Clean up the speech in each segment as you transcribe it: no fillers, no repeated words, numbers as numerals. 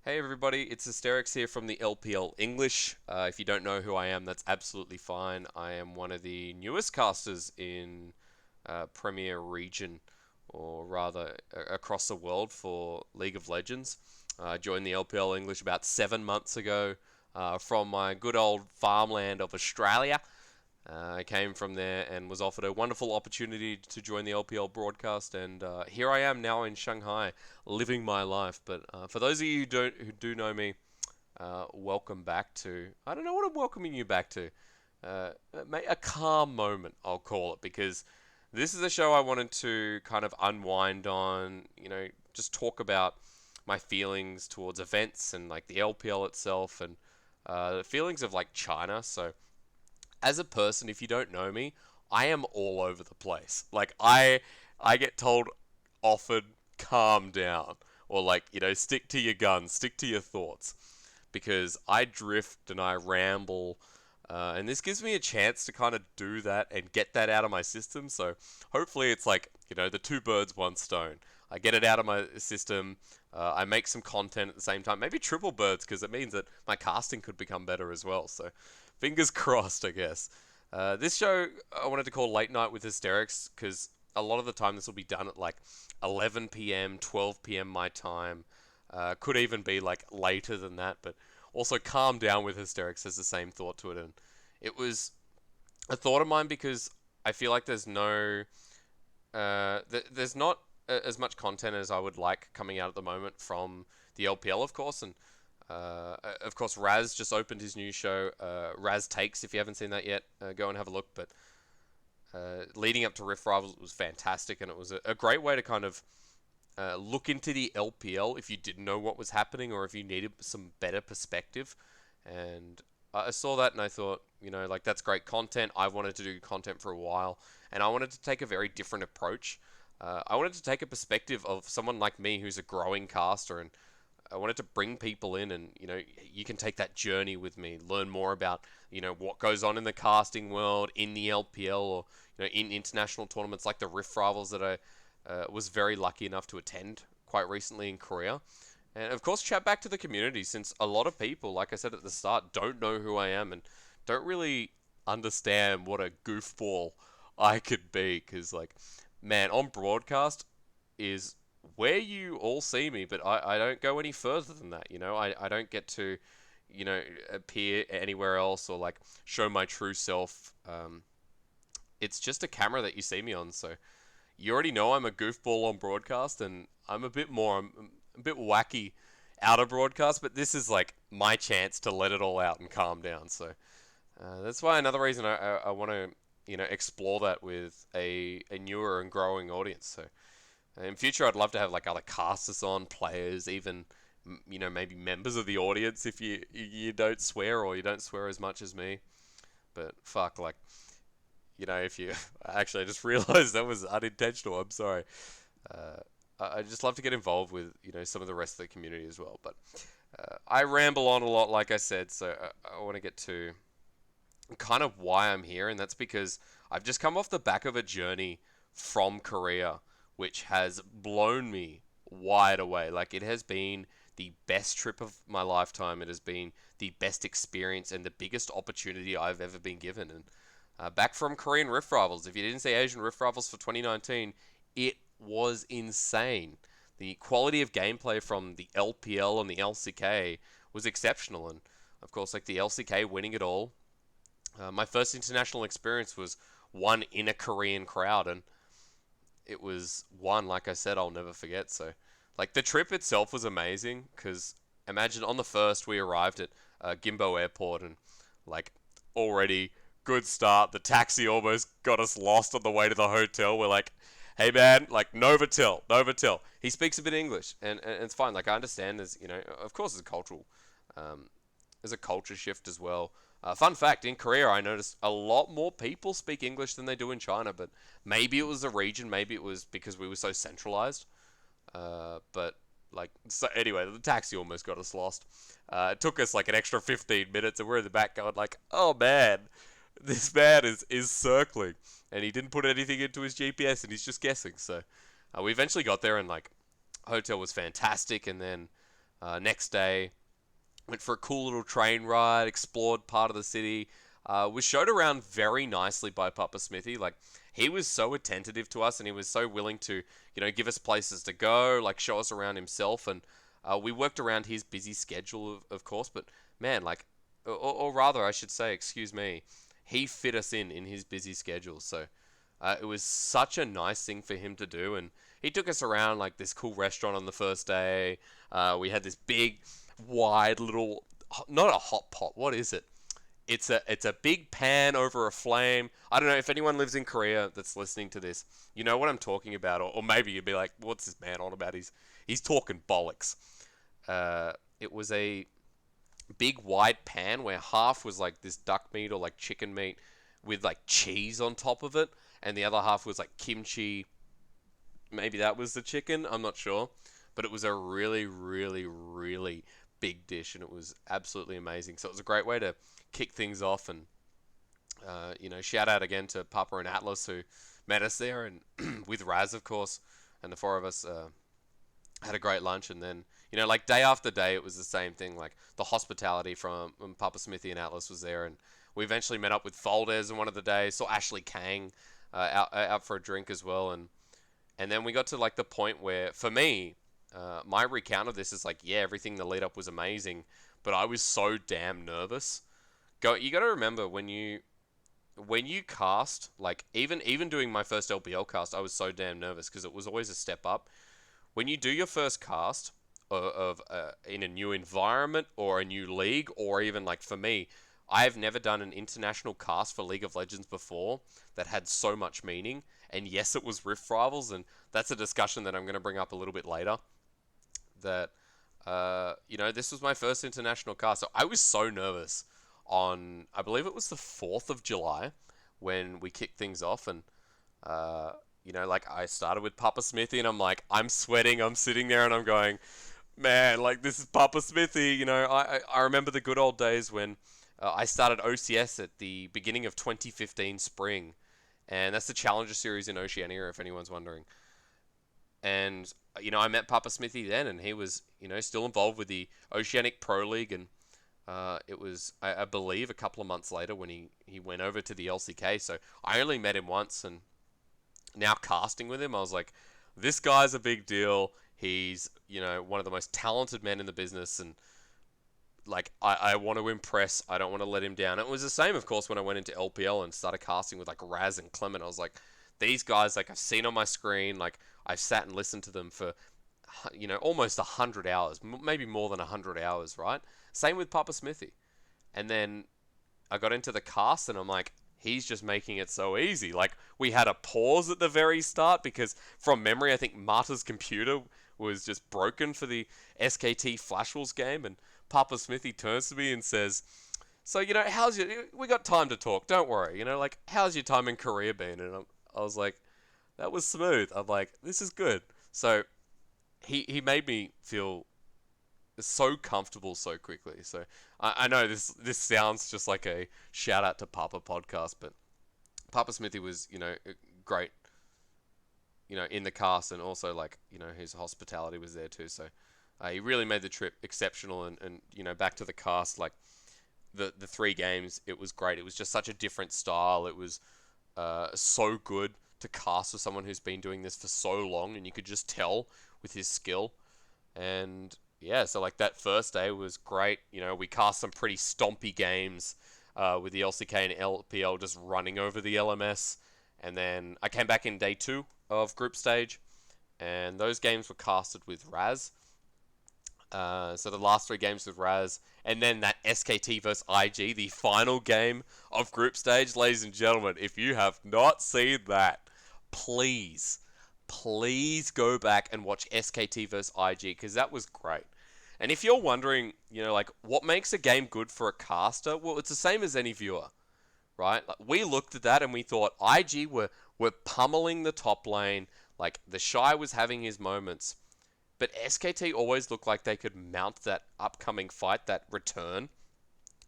Hey everybody, it's Hysterics here from the LPL English. If you don't know who I am, that's absolutely fine. I am one of the newest casters in Premier Region, or rather across the world for League of Legends. I joined the LPL English about 7 months ago from my good old farmland of Australia. I came from there and was offered a wonderful opportunity to join the LPL broadcast, and here I am now in Shanghai, living my life. But for those of you who do know me, welcome back to. I don't know what I'm welcoming you back to. A calm moment, I'll call it, because this is a show I wanted to kind of unwind on. Just talk about my feelings towards events and like the LPL itself, and the feelings of like China. So as a person, if you don't know me, I am all over the place. Like I get told often calm down or like, stick to your guns, stick to your thoughts because I drift and I ramble. And this gives me a chance to kind of do that and get that out of my system. So hopefully it's like, the two birds, one stone. I get it out of my system. I make some content at the same time. Maybe triple birds because it means that my casting could become better as well. So fingers crossed, I guess. This show I wanted to call Late Night with Hysterics because a lot of the time this will be done at like 11 p.m., 12 p.m. my time. Could even be like later than that, but also Calm Down with Hysterics has the same thought to it. And it was a thought of mine because I feel like there's not as much content as I would like coming out at the moment from the LPL, of course, and of course, Raz just opened his new show, Raz Takes. If you haven't seen that yet, go and have a look. But leading up to Rift Rivals was fantastic, and it was a great way to kind of look into the LPL if you didn't know what was happening or if you needed some better perspective. And I saw that and I thought, like that's great content. I wanted to do content for a while, and I wanted to take a very different approach. I wanted to take a perspective of someone like me who's a growing caster, and I wanted to bring people in, and you can take that journey with me, learn more about what goes on in the casting world, in the LPL, or in international tournaments like the Rift Rivals that I was very lucky enough to attend quite recently in Korea. And of course, chat back to the community since a lot of people, like I said at the start, don't know who I am and don't really understand what a goofball I could be. Because, like, man, on broadcast is where you all see me, but I don't go any further than that. I don't get to, appear anywhere else or like show my true self. It's just a camera that you see me on, so you already know I'm a goofball on broadcast, and I'm a bit wacky out of broadcast, but this is like my chance to let it all out and calm down. So that's why another reason I want to explore that with a newer and growing audience. So in future, I'd love to have like other casters on, players, even maybe members of the audience if you don't swear or you don't swear as much as me. But fuck, like if you actually I just realized that was unintentional. I'm sorry. Uh, I just love to get involved with some of the rest of the community as well. But I ramble on a lot, like I said, so I want to get to kind of why I'm here, and that's because I've just come off the back of a journey from Korea, which has blown me wide away. Like it has been the best trip of my lifetime. It has been the best experience and the biggest opportunity I've ever been given. And back from Korean Rift Rivals. If you didn't see Asian Rift Rivals for 2019, it was insane. The quality of gameplay from the LPL and the LCK was exceptional, and of course, like the LCK winning it all. My first international experience was one in a Korean crowd, and it was one, like I said, I'll never forget. So, like the trip itself was amazing because imagine on the first we arrived at Gimbo Airport and like already good start. The taxi almost got us lost on the way to the hotel. We're like, hey man, like Novotel, Novotel. He speaks a bit of English and it's fine. Like I understand there's of course there's a culture shift as well. Fun fact, in Korea, I noticed a lot more people speak English than they do in China, but maybe it was the region, maybe it was because we were so centralized. But like, so anyway, the taxi almost got us lost. It took us like an extra 15 minutes, and we're in the back going like, oh man, this man is circling, and he didn't put anything into his GPS, and he's just guessing. So we eventually got there, and like, hotel was fantastic, and then Next day, went for a cool little train ride, explored part of the city. Was showed around very nicely by Papa Smithy. Like, he was so attentive to us, and he was so willing to, give us places to go, like show us around himself. And we worked around his busy schedule, of course. But man, like, or rather, I should say, excuse me, he fit us in his busy schedule. So it was such a nice thing for him to do, and he took us around like this cool restaurant on the first day. We had this big, wide little, not a hot pot. What is it? It's a big pan over a flame. I don't know if anyone lives in Korea that's listening to this. You know what I'm talking about, or maybe you'd be like, "What's this man on about? He's talking bollocks." It was a big wide pan where half was like this duck meat or like chicken meat with like cheese on top of it, and the other half was like kimchi. Maybe that was the chicken. I'm not sure, but it was a really, really, really big dish, and it was absolutely amazing. So it was a great way to kick things off, and shout out again to Papa and Atlas who met us there, and with Raz, of course, and the four of us had a great lunch. And then, like day after day, it was the same thing. Like the hospitality from Papa Smithy and Atlas was there, and we eventually met up with Folders in one of the days. Saw Ashley Kang out for a drink as well, and then we got to like the point where, for me, my recount of this is like, yeah, everything the lead up was amazing, but I was so damn nervous. You got to remember when you cast, like even doing my first LPL cast, I was so damn nervous because it was always a step up. When you do your first cast of in a new environment or a new league, or even like for me, I have never done an international cast for League of Legends before that had so much meaning. And yes, it was Rift Rivals, and that's a discussion that I'm going to bring up a little bit later. That this was my first international cast, so I was so nervous on, I believe it was the 4th of July when we kicked things off, and like I started with Papa Smithy, and I'm sweating, I'm sitting there, and I'm going, man, like this is Papa Smithy. I remember the good old days when I started OCS at the beginning of 2015 spring, and that's the Challenger Series in Oceania, if anyone's wondering. And I met Papa Smithy then, and he was still involved with the Oceanic Pro League, and it was, I believe, a couple of months later when he went over to the LCK. So I only met him once, and now casting with him, I was like, this guy's a big deal. He's, one of the most talented men in the business, and like, I want to impress. I don't want to let him down. It was the same, of course, when I went into LPL and started casting with like Raz and Clement. I was like, these guys, like I've seen on my screen, like I've sat and listened to them for, almost 100 hours, maybe more than 100 hours, right? Same with Papa Smithy. And then I got into the cast, and I'm like, he's just making it so easy. Like, we had a pause at the very start because, from memory, I think Marta's computer was just broken for the SKT Flash Wolves game, and Papa Smithy turns to me and says, so, we got time to talk, don't worry, like, how's your time in Korea been? And I was like, that was smooth. I'm like, this is good. So, he made me feel so comfortable so quickly. So I know this sounds just like a shout out to Papa podcast, but Papa Smithy was great, in the cast, and also like his hospitality was there too. So he really made the trip exceptional, and back to the cast, like the 3 games, it was great. It was just such a different style. It was so good to cast with someone who's been doing this for so long, and you could just tell with his skill. And yeah, so like that first day was great. We cast some pretty stompy games with the LCK and LPL just running over the LMS. And then I came back in day 2 of group stage, and those games were casted with Raz. So the last 3 games with Raz, and then that SKT versus IG, the final game of group stage. Ladies and gentlemen, if you have not seen that, please go back and watch SKT versus IG, because that was great. And if you're wondering, like, what makes a game good for a caster, well, it's the same as any viewer, right? Like, we looked at that and we thought IG were pummeling the top lane, like the Shy was having his moments, but SKT always looked like they could mount that upcoming fight, that return,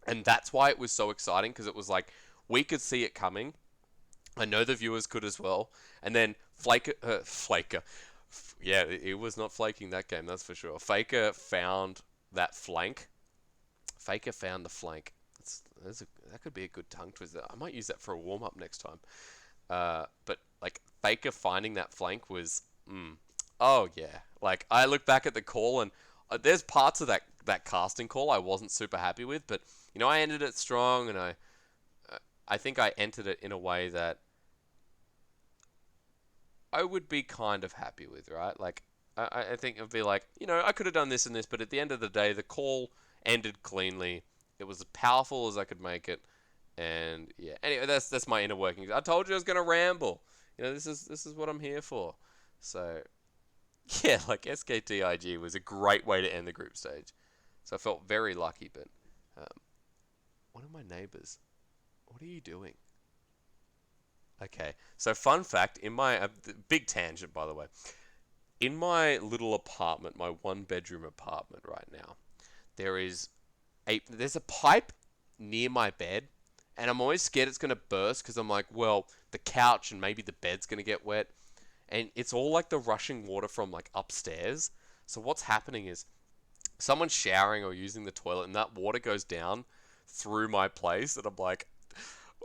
and that's why it was so exciting, because it was like, we could see it coming. I know the viewers could as well. And then Yeah, it was not flaking that game, that's for sure. Faker found that flank. Faker found the flank. That could be a good tongue twister. I might use that for a warm up next time. But like Faker finding that flank was, oh yeah. Like I look back at the call and there's parts of that casting call I wasn't super happy with, but I ended it strong and I think I entered it in a way that I would be kind of happy with, right? Like I think it'd be like, I could have done this and this, but at the end of the day, the call ended cleanly. It was as powerful as I could make it. And yeah, anyway, that's my inner workings. I told you I was gonna ramble. This is what I'm here for. So yeah, like SKTIG was a great way to end the group stage. So I felt very lucky. But um, one of my neighbors, what are you doing? Okay, so fun fact in my big tangent by the way, in my little apartment, my one bedroom apartment right now, there's a pipe near my bed, and I'm always scared it's gonna burst because I'm like, well, the couch and maybe the bed's gonna get wet, and it's all like the rushing water from like upstairs. So what's happening is someone's showering or using the toilet, and that water goes down through my place, and I'm like,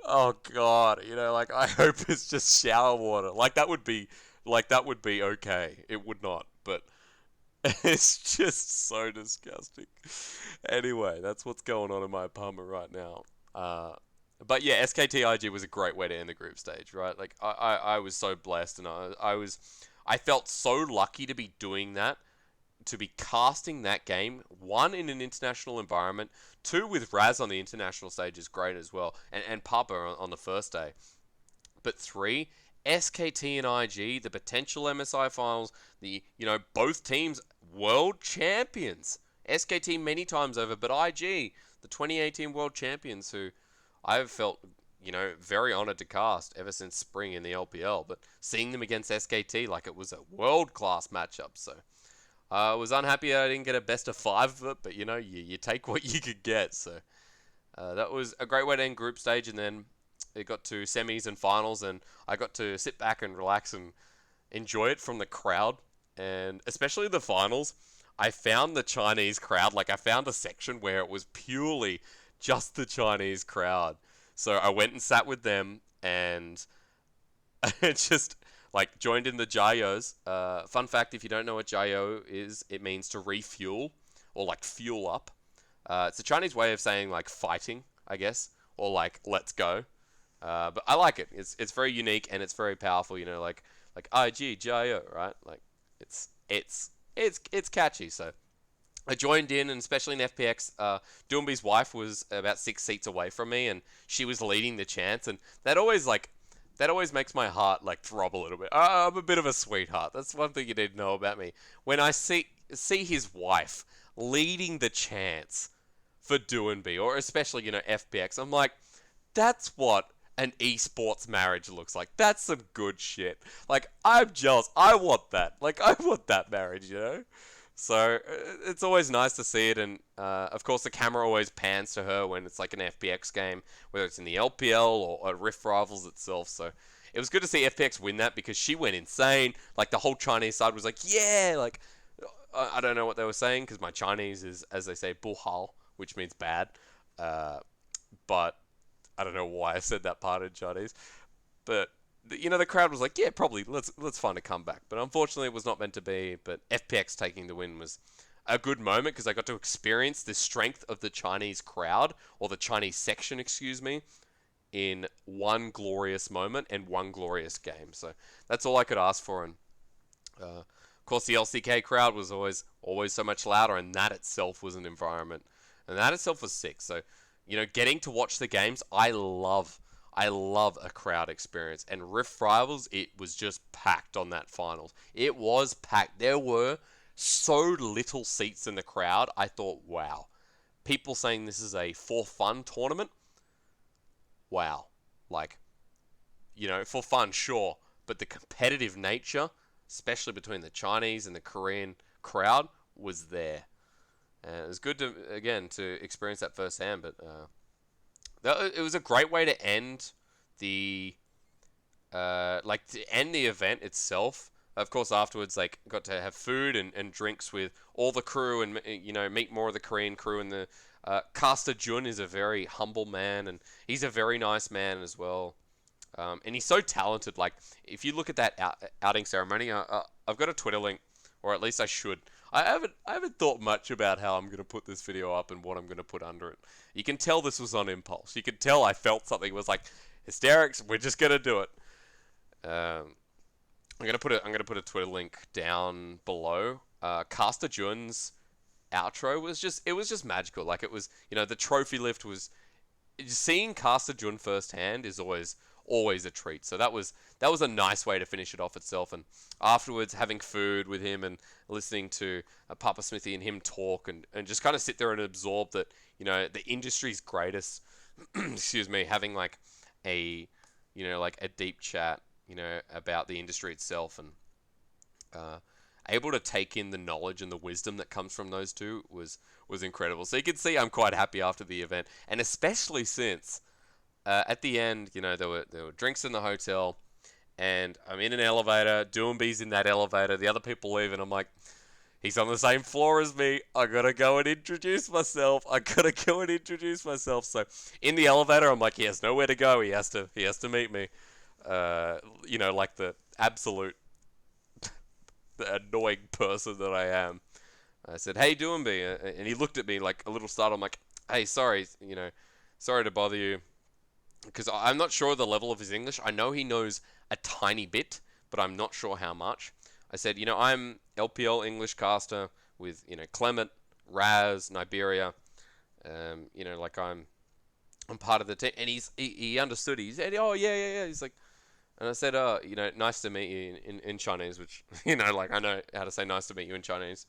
oh god, like I hope it's just shower water. Like that would be okay. It would not, but it's just so disgusting. Anyway, that's what's going on in my apartment right now. But yeah, SKTIG was a great way to end the group stage, right? Like I was so blessed, and I felt so lucky to be doing that, to be casting that game. One, in an international environment. Two, with Raz on the international stage is great as well, and Papa on the first day. But three, SKT and IG, the potential MSI finals, both teams world champions. SKT many times over, but IG, the 2018 world champions, who I've felt, very honored to cast ever since spring in the LPL. But seeing them against SKT like it was a world class matchup. So I was unhappy I didn't get a best of 5 of it, but you take what you could get. So that was a great way to end group stage, and then it got to semis and finals, and I got to sit back and relax and enjoy it from the crowd, and especially the finals. I found the Chinese crowd, like I found a section where it was purely just the Chinese crowd. So I went and sat with them, and just like joined in the Jayos. Fun fact, if you don't know what Jayo is, it means to refuel or like fuel up. It's a Chinese way of saying like fighting, I guess, or like let's go. But I like it. It's very unique and it's very powerful. Like IG Jayo, right? Like it's catchy. So I joined in, and especially in FPX, Doomby's wife was about 6 seats away from me, and she was leading the chants, and that always makes my heart like throb a little bit. I'm a bit of a sweetheart. That's one thing you need to know about me. When I see his wife leading the chants for Doomby, or especially FPX, I'm like, that's what an esports marriage looks like. That's some good shit. Like, I'm jealous. I want that. Like, I want that marriage. So it's always nice to see it, and of course the camera always pans to her when it's like an FPX game, whether it's in the LPL or Rift Rivals itself. So it was good to see FPX win that because she went insane. Like the whole Chinese side was like, yeah, like I don't know what they were saying because my Chinese is, as they say, buhal, which means bad. But I don't know why I said that part in Chinese, but the crowd was like, yeah, probably let's find a comeback. But unfortunately, it was not meant to be. But FPX taking the win was a good moment because I got to experience the strength of the Chinese crowd, or the Chinese section, excuse me, in one glorious moment and one glorious game. So that's all I could ask for. And of course, the LCK crowd was always so much louder, and that itself was an environment, and that itself was sick. So getting to watch the games, I love a crowd experience. And Rift Rivals, it was just packed on that finals. It was packed. There were so little seats in the crowd. I thought, wow. People saying this is a for fun tournament. Wow. Like, for fun, sure. But the competitive nature, especially between the Chinese and the Korean crowd, was there. And it was good to experience that firsthand. But it was a great way to end the to end the event itself. of course, afterwards, like, got to have food and drinks with all the crew and, meet more of the Korean crew. And the Caster Jun is a very humble man, and he's a very nice man as well. And he's so talented. Like, if you look at that outing ceremony, I've got a Twitter link, or at least I should. I haven't thought much about how I'm gonna put this video up and what I'm gonna put under it. You can tell this was on impulse. You can tell I felt something was like, hysterics. We're just gonna do it. Um, I'm gonna put a Twitter link down below. Caster Jun's outro was just magical. Like, it was, the trophy lift was, seeing Caster Jun firsthand is always a treat. So that was a nice way to finish it off itself. And afterwards, having food with him and listening to Papa Smithy and him talk, and just kind of sit there and absorb that, the industry's greatest. Excuse me, having like a like a deep chat, about the industry itself, and uh, able to take in the knowledge and the wisdom that comes from those two was incredible. So you can see I'm quite happy after the event, and especially since at the end, there were drinks in the hotel, and I'm in an elevator. Doombee's in that elevator. The other people leave, and I'm like, he's on the same floor as me. I gotta go and introduce myself. So in the elevator, I'm like, he has nowhere to go. He has to meet me. Like the absolute the annoying person that I am. I said, "Hey, Doombee," and he looked at me like a little startled. I'm like, "Hey, sorry, sorry to bother you," because I'm not sure the level of his English. I know he knows a tiny bit, but I'm not sure how much. I said, I'm LPL English caster with, Clement, Raz, Niberia. Like, I'm part of the team, and he understood. He said, "Oh, yeah, yeah, yeah." He's like, and I said, nice to meet you in Chinese," which, like, I know how to say nice to meet you in Chinese.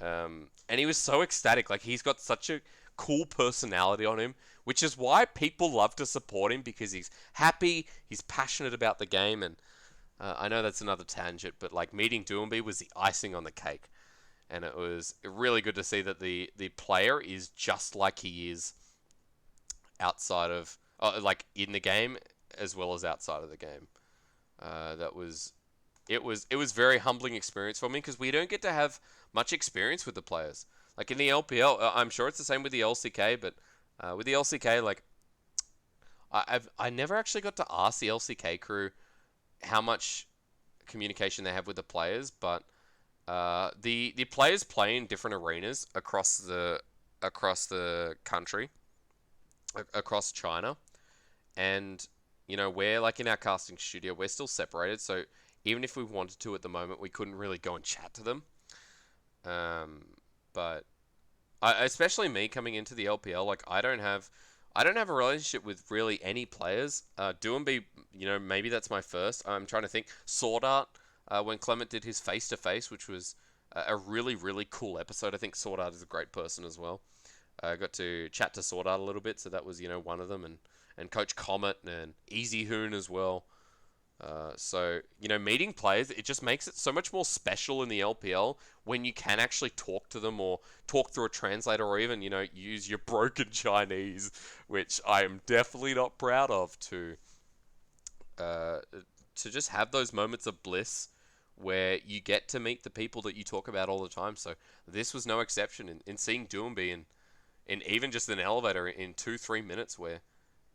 And he was so ecstatic. Like, he's got such a cool personality on him, which is why people love to support him, because he's happy, he's passionate about the game. And I know that's another tangent, but like, meeting Doombee was the icing on the cake. And it was really good to see that the player is just like he is outside of, like, in the game as well as outside of the game. That was it was very humbling experience for me, because we don't get to have much experience with the players. Like, in the LPL, I'm sure it's the same with the LCK, but with the LCK, like, I never actually got to ask the LCK crew how much communication they have with the players, but the players play in different arenas across the country, across China, and we're like, in our casting studio, we're still separated, so even if we wanted to at the moment, we couldn't really go and chat to them. Um, but especially me coming into the LPL, like, I don't have a relationship with really any players. Doombe, maybe that's my first. I'm trying to think. Sword Art, when Clement did his face to face, which was a really, really cool episode. I think Sword Art is a great person as well. I got to chat to Sword Art a little bit, so that was, one of them, and Coach Comet and Easy Hoon as well. So, meeting players, it just makes it so much more special in the LPL when you can actually talk to them, or talk through a translator, or even, use your broken Chinese, which I am definitely not proud of, uh, to just have those moments of bliss where you get to meet the people that you talk about all the time. So this was no exception in seeing Doombe in even just an elevator in 2-3 minutes, where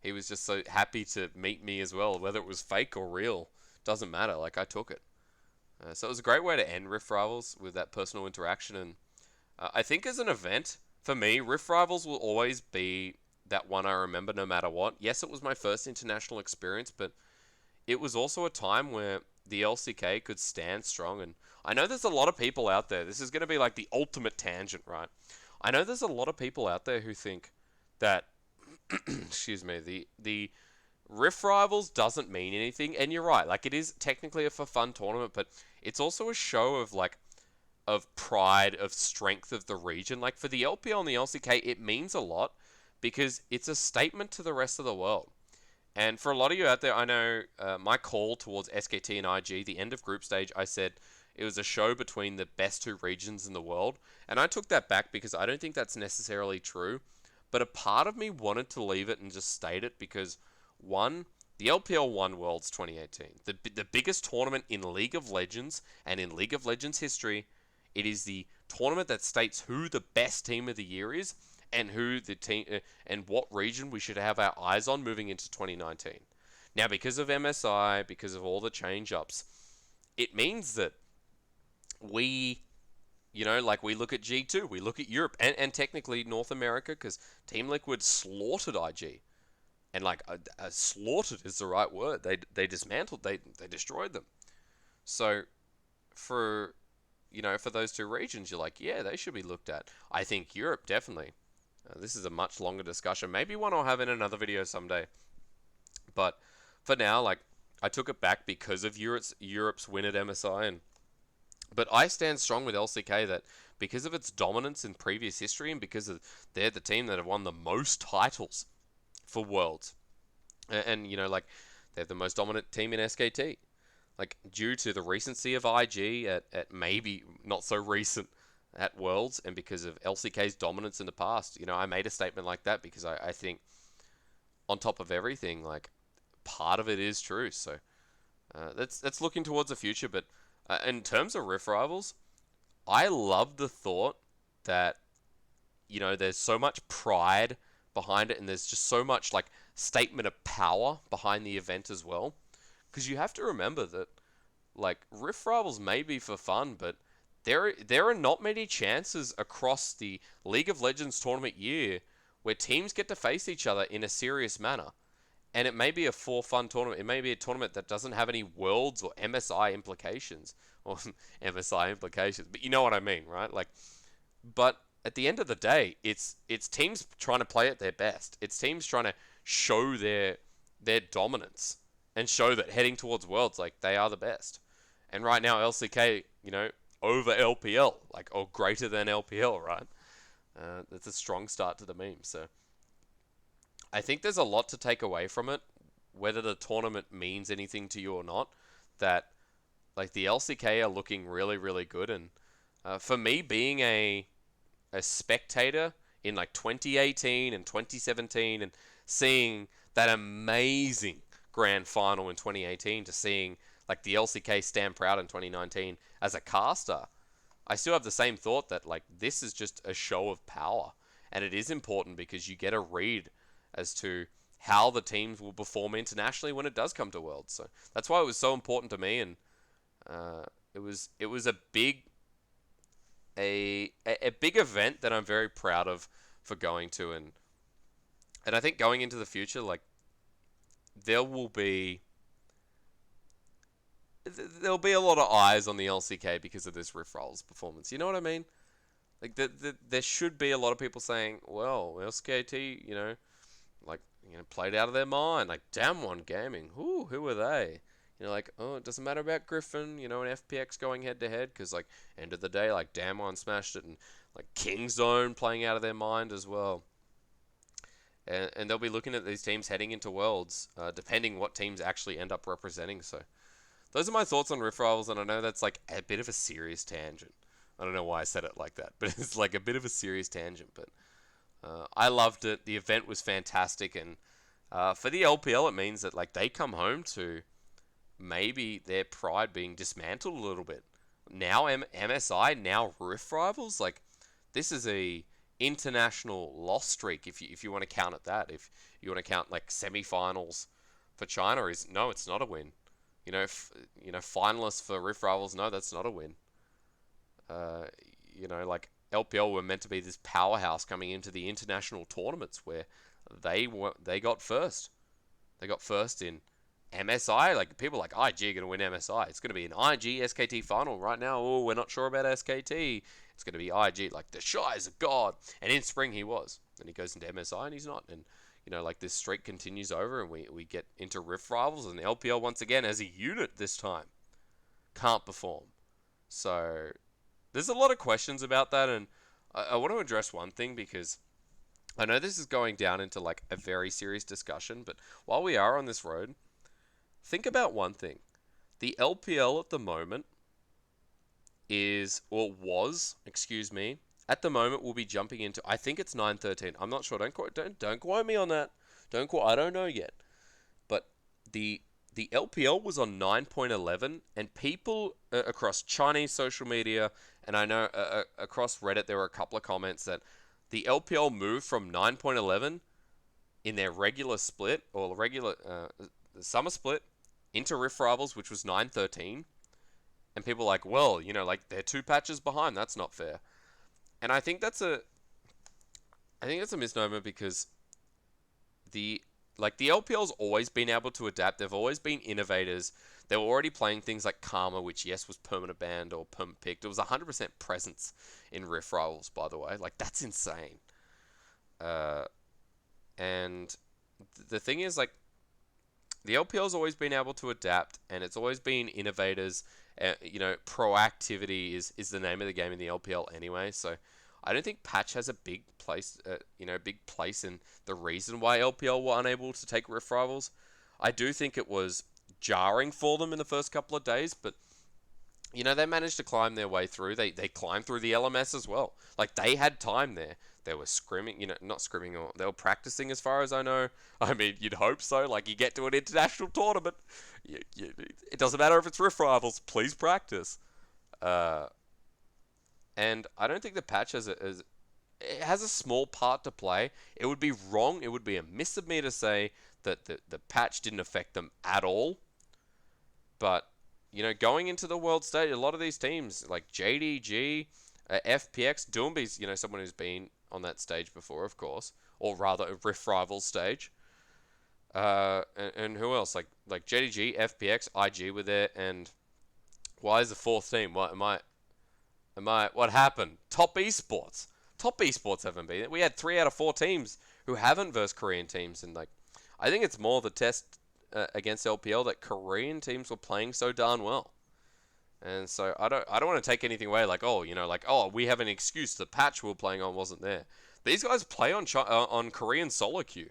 he was just so happy to meet me as well, whether it was fake or real, doesn't matter. Like, I took it. So it was a great way to end Rift Rivals with that personal interaction. And I think as an event, for me, Rift Rivals will always be that one I remember no matter what. Yes, it was my first international experience, but it was also a time where the LCK could stand strong. And I know there's a lot of people out there. This is going to be like the ultimate tangent, right? I know there's a lot of people out there who think that excuse me, the Rift Rivals doesn't mean anything, and you're right. Like, it is technically a for fun tournament, but it's also a show of, like, of pride, of strength of the region. Like, for the LPL and the LCK, it means a lot, because it's a statement to the rest of the world. And for a lot of you out there, I know my call towards SKT and IG, the end of group stage, I said it was a show between the best two regions in the world. And I took that back, because I don't think that's necessarily true. But a part of me wanted to leave it and just state it, because, one, The LPL won Worlds 2018, the biggest tournament in League of Legends and in League of Legends history. It is the tournament that states who the best team of the year is and who the team and what region we should have our eyes on moving into 2019. Now, because of MSI, because of all the change ups, it means that we, like we look at G2, we look at Europe, and technically North America, because Team Liquid slaughtered IG. And like, slaughtered is the right word. They dismantled, they destroyed them. So, for, for those two regions, you're like, yeah, they should be looked at. I think Europe, definitely. This is a much longer discussion. Maybe one I'll have in another video someday. But for now, like, I took it back because of Europe's win at MSI, but I stand strong with LCK that because of its dominance in previous history and because they're the team that have won the most titles for Worlds, and like they're the most dominant team in SKT. Like, due to the recency of IG at maybe not so recent at Worlds, and because of LCK's dominance in the past, I made a statement like that because I think on top of everything, like, part of it is true. So that's looking towards the future. But in terms of Rift Rivals, I love the thought that there's so much pride behind it, and there's just so much like statement of power behind the event as well. Because you have to remember that like Rift Rivals may be for fun, but there are not many chances across the League of Legends tournament year where teams get to face each other in a serious manner. And it may be a for fun tournament. It may be a tournament that doesn't have any worlds or MSI implications. Or MSI implications. But you know what I mean, right? Like, but at the end of the day, it's teams trying to play at their best. It's teams trying to show their dominance and show that heading towards worlds, like, they are the best. And right now, LCK, over LPL, like, or greater than LPL, right? That's a strong start to the meme. So I think there's a lot to take away from it, whether the tournament means anything to you or not. That like the LCK are looking really, really good, and for me, being a spectator in like 2018 and 2017, and seeing that amazing grand final in 2018, to seeing like the LCK stand proud in 2019 as a caster, I still have the same thought that like this is just a show of power, and it is important because you get a read as to how the teams will perform internationally when it does come to Worlds. So that's why it was so important to me, and it was a big big event that I'm very proud of for going to, and I think going into the future, like there'll be a lot of eyes on the LCK because of this Rift Rolls performance. You know what I mean? Like there should be a lot of people saying, well, LCKT, like, played out of their mind. Like, Damwon Gaming, who are they? Like, oh, it doesn't matter about Griffin, and FPX going head to head, because, like, end of the day, like, Damwon smashed it, and, like, Kingzone playing out of their mind as well. And they'll be looking at these teams heading into Worlds, depending what teams actually end up representing. So, those are my thoughts on Rift Rivals, and I know that's, like, a bit of a serious tangent. I don't know why I said it like that, but it's, like, a bit of a serious tangent, but I loved it. The event was fantastic, and for the LPL, it means that like they come home to maybe their pride being dismantled a little bit. Now MSI, now Rift Rivals, like this is a international loss streak if you want to count it that. If you want to count like semifinals for China, no, it's not a win. Finalists for Rift Rivals, no, that's not a win. Like LPL were meant to be this powerhouse coming into the international tournaments where they got first. They got first in MSI. Like people like IG are going to win MSI. It's going to be an IG SKT final right now. Oh, we're not sure about SKT. It's going to be IG. Like the Shy is a god, and in spring he was. And he goes into MSI and he's not. And like this streak continues over, and we get into Rift Rivals, and the LPL once again as a unit this time can't perform. So there's a lot of questions about that, and I want to address one thing because I know this is going down into like a very serious discussion, but while we are on this road, think about one thing. The LPL at the moment at the moment we'll be jumping into, I think it's 9-13. I'm not sure. Don't quote me on that. I don't know yet. But the the LPL was on 9.11, and people across Chinese social media, and I know across Reddit there were a couple of comments that the LPL moved from 9.11 in their regular split or regular summer split into Rift Rivals, which was 9.13, and people were like, well, like they're two patches behind. That's not fair. And I think that's a misnomer because the the LPL's always been able to adapt. They've always been innovators. They were already playing things like Karma, which yes was permanent banned or permanent picked. It was 100% presence in Rift Rivals, by the way. Like that's insane. Uh, and the thing is, like, the LPL's always been able to adapt, and it's always been innovators. Proactivity is the name of the game in the LPL anyway. So I don't think patch has a big place, big place in the reason why LPL were unable to take Rift Rivals. I do think it was jarring for them in the first couple of days, but they managed to climb their way through. They climbed through the LMS as well. Like they had time there. They were scrimming, not scrimming, or they were practicing as far as I know. I mean, you'd hope so. Like you get to an international tournament, it doesn't matter if it's Rift Rivals. Please practice. Uh, and I don't think the patch it has a small part to play. It would be wrong. It would be a miss of me to say that the patch didn't affect them at all. But going into the world stage, a lot of these teams like JDG, FPX, Doomby's, someone who's been on that stage before, of course, or rather a Rift Rivals stage. And who else? Like JDG, FPX, IG were there, and why is the fourth team? What What happened? Top Esports. Top Esports haven't been there. We had 3 out of 4 teams who haven't versed Korean teams, and I think it's more the test against LPL that Korean teams were playing so darn well. And so I don't want to take anything away we have an excuse. The patch we were playing on wasn't there. These guys play on Korean solo queue,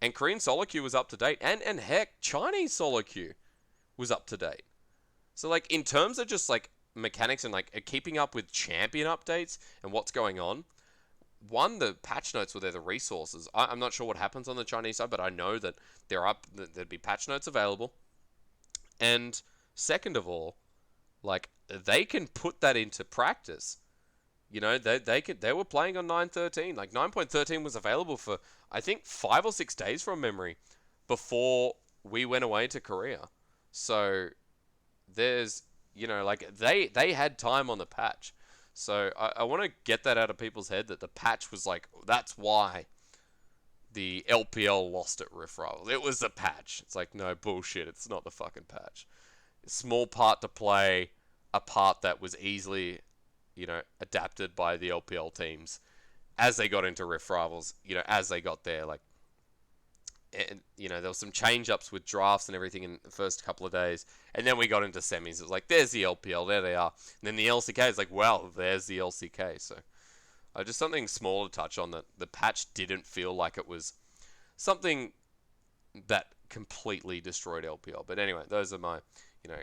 and Korean solo queue was up to date, and heck, Chinese solo queue was up to date. So in terms of just mechanics and keeping up with champion updates and what's going on, one, the patch notes were there, the resources. I'm not sure what happens on the Chinese side, but I know that there'd be patch notes available. And second of all, they can put that into practice. They were playing on 9.13. 9.13 was available for I think 5 or 6 days from memory before we went away to Korea. So there's they had time on the patch. So I want to get that out of people's head that the patch was that's why the LPL lost at Rift Rivals. It was the patch. It's no bullshit. It's not the fucking patch. Small part to play, a part that was easily, adapted by the LPL teams as they got into Rift Rivals, as they got there. And, there was some change-ups with drafts and everything in the first couple of days. And then we got into semis. It was there's the LPL, there they are. And then the LCK is well, there's the LCK. So, just something small to touch on, that the patch didn't feel like it was something that completely destroyed LPL. But anyway, those are my,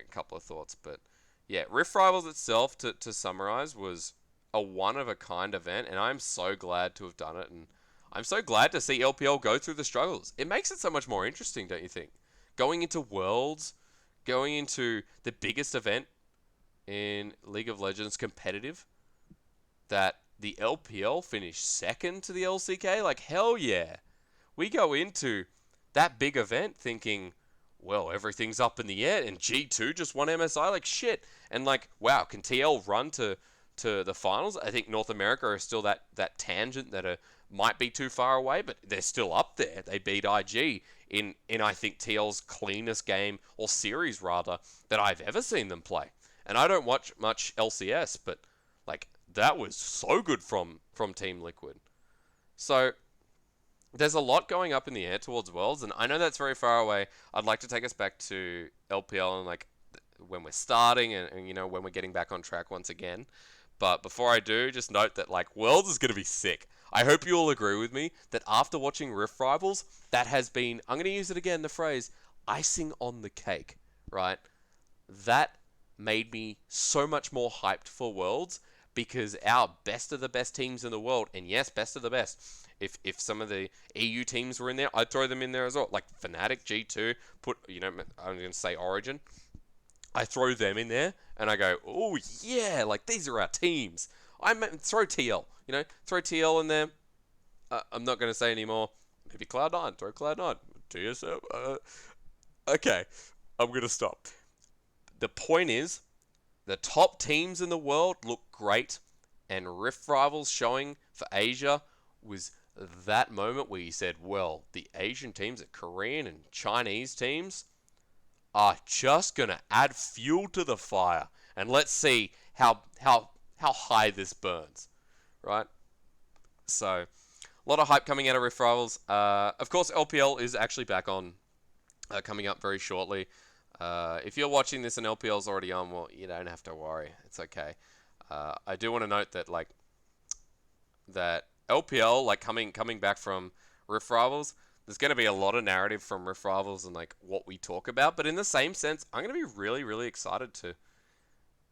couple of thoughts. But yeah, Rift Rivals itself, to summarize, was a one-of-a-kind event. And I'm so glad to have done it. And I'm so glad to see LPL go through the struggles. It makes it so much more interesting, don't you think? Going into Worlds, going into the biggest event in League of Legends competitive, that the LPL finished second to the LCK. Hell yeah. We go into that big event thinking, well, everything's up in the air, and G2 just won MSI. Shit. And wow, can TL run to the finals? I think North America are still that tangent that might be too far away, but they're still up there. They beat IG in I think TL's cleanest game, or series rather, that I've ever seen them play. And I don't watch much LCS, but that was so good from Team Liquid. So there's a lot going up in the air towards Worlds, and I know that's very far away. I'd like to take us back to LPL and when we're starting and when we're getting back on track once again. But before I do, just note that Worlds is going to be sick. I hope you all agree with me that after watching Rift Rivals, that has been, I'm going to use it again, the phrase, icing on the cake, right? That made me so much more hyped for Worlds because our best of the best teams in the world, and yes, best of the best. If some of the EU teams were in there, I'd throw them in there as well. Like Fnatic, G2, I'm going to say Origin. I throw them in there, and I go, oh yeah, like these are our teams. Throw TL, throw TL in there. I'm not going to say anymore. Maybe Cloud9, throw Cloud9. TSM. Okay, I'm going to stop. The point is, the top teams in the world look great, and Rift Rivals showing for Asia was that moment where you said, well, the Asian teams, the Korean and Chinese teams, are just going to add fuel to the fire. And let's see how high this burns, right? So, a lot of hype coming out of Rift Rivals. Of course, LPL is actually back on, coming up very shortly. If you're watching this and LPL's already on, well, you don't have to worry. It's okay. I do want to note that, like, that LPL, like, coming back from Rift Rivals, there's going to be a lot of narrative from Rift Rivals and, like, what we talk about. But in the same sense, I'm going to be really, really excited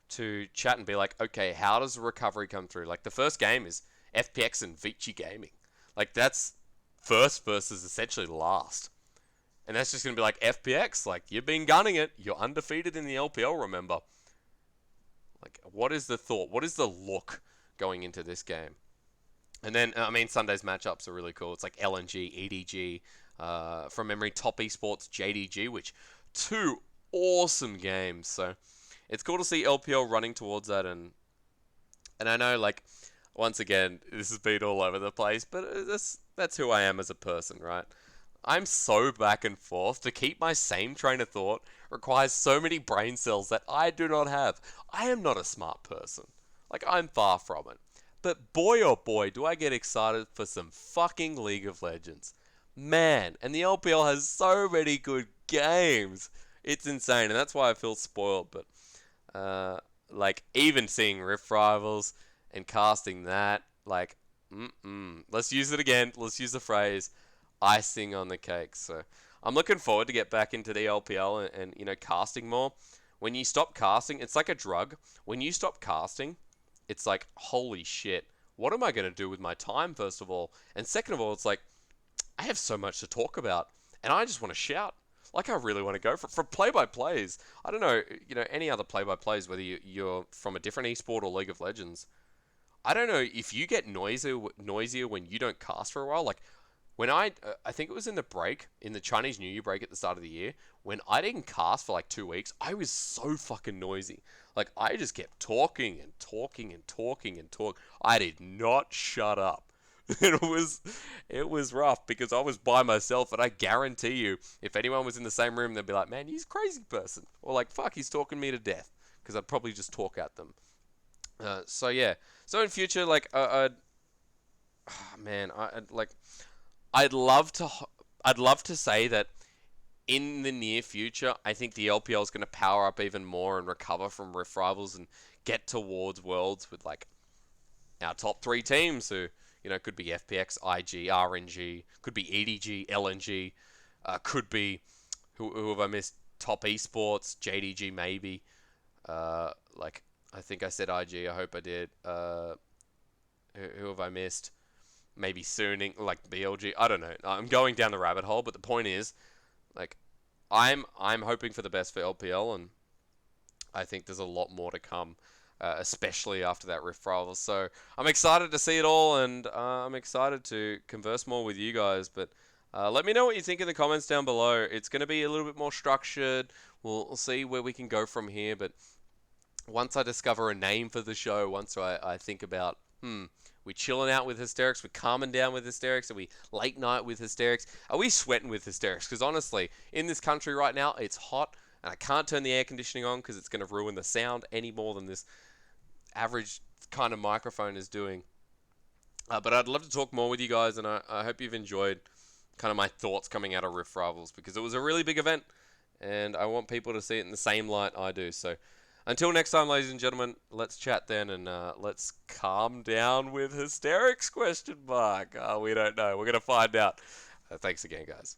to chat and be like, okay, how does the recovery come through? Like, the first game is FPX and Vici Gaming. Like, that's first versus essentially last. And that's just going to be like, FPX, like, you've been gunning it. You're undefeated in the LPL, remember. Like, what is the thought? What is the look going into this game? And then, I mean, Sunday's matchups are really cool. It's like LNG, EDG, from memory, Top Esports, JDG, which, two awesome games. So, it's cool to see LPL running towards that. And I know, like, once again, this has been all over the place, but that's who I am as a person, right? I'm so back and forth. To keep my same train of thought requires so many brain cells that I do not have. I am not a smart person. Like, I'm far from it. But boy oh boy, do I get excited for some fucking League of Legends. Man, and the LPL has so many good games. It's insane, and that's why I feel spoiled. But, like, even seeing Rift Rivals and casting that, like, let's use it again. Let's use the phrase, icing on the cake. So I'm looking forward to get back into the LPL and casting more. When you stop casting, it's like a drug. When you stop casting, it's like, holy shit, what am I going to do with my time, first of all? And second of all, it's like, I have so much to talk about, and I just want to shout. Like, I really want to go for play-by-plays. I don't know, any other play-by-plays, whether you're from a different esport or League of Legends. I don't know if you get noisier when you don't cast for a while. Like, when I think it was in the break, in the Chinese New Year break at the start of the year, when I didn't cast for like 2 weeks, I was so fucking noisy. Like, I just kept talking and talking and talking and talking. I did not shut up. It was rough because I was by myself, and I guarantee you, if anyone was in the same room, they'd be like, man, he's a crazy person. Or like, fuck, he's talking me to death. Because I'd probably just talk at them. So yeah. So in future, like, I'd love to say that in the near future, I think the LPL is going to power up even more and recover from Rift Rivals and get towards Worlds with, like, our top 3 teams who, could be FPX, IG, RNG, could be EDG, LNG, could be, who have I missed? Top Esports, JDG maybe. Like, I think I said IG, I hope I did. Who have I missed? Maybe Sooning, like BLG. I don't know. I'm going down the rabbit hole, but the point is, like, I'm hoping for the best for LPL, and I think there's a lot more to come, especially after that Rift Rival. So I'm excited to see it all, and I'm excited to converse more with you guys. But let me know what you think in the comments down below. It's going to be a little bit more structured. We'll see where we can go from here. But once I discover a name for the show, once I think about, we're chilling out with Hysterics, we're calming down with Hysterics, are we late night with Hysterics, are we sweating with Hysterics? Because honestly, in this country right now, it's hot, and I can't turn the air conditioning on because it's going to ruin the sound any more than this average kind of microphone is doing. But I'd love to talk more with you guys, and I hope you've enjoyed kind of my thoughts coming out of Rift Rivals, because it was a really big event, and I want people to see it in the same light I do. So until next time, ladies and gentlemen, let's chat then, and let's calm down with Hysterics, ? We don't know. We're going to find out. Thanks again, guys.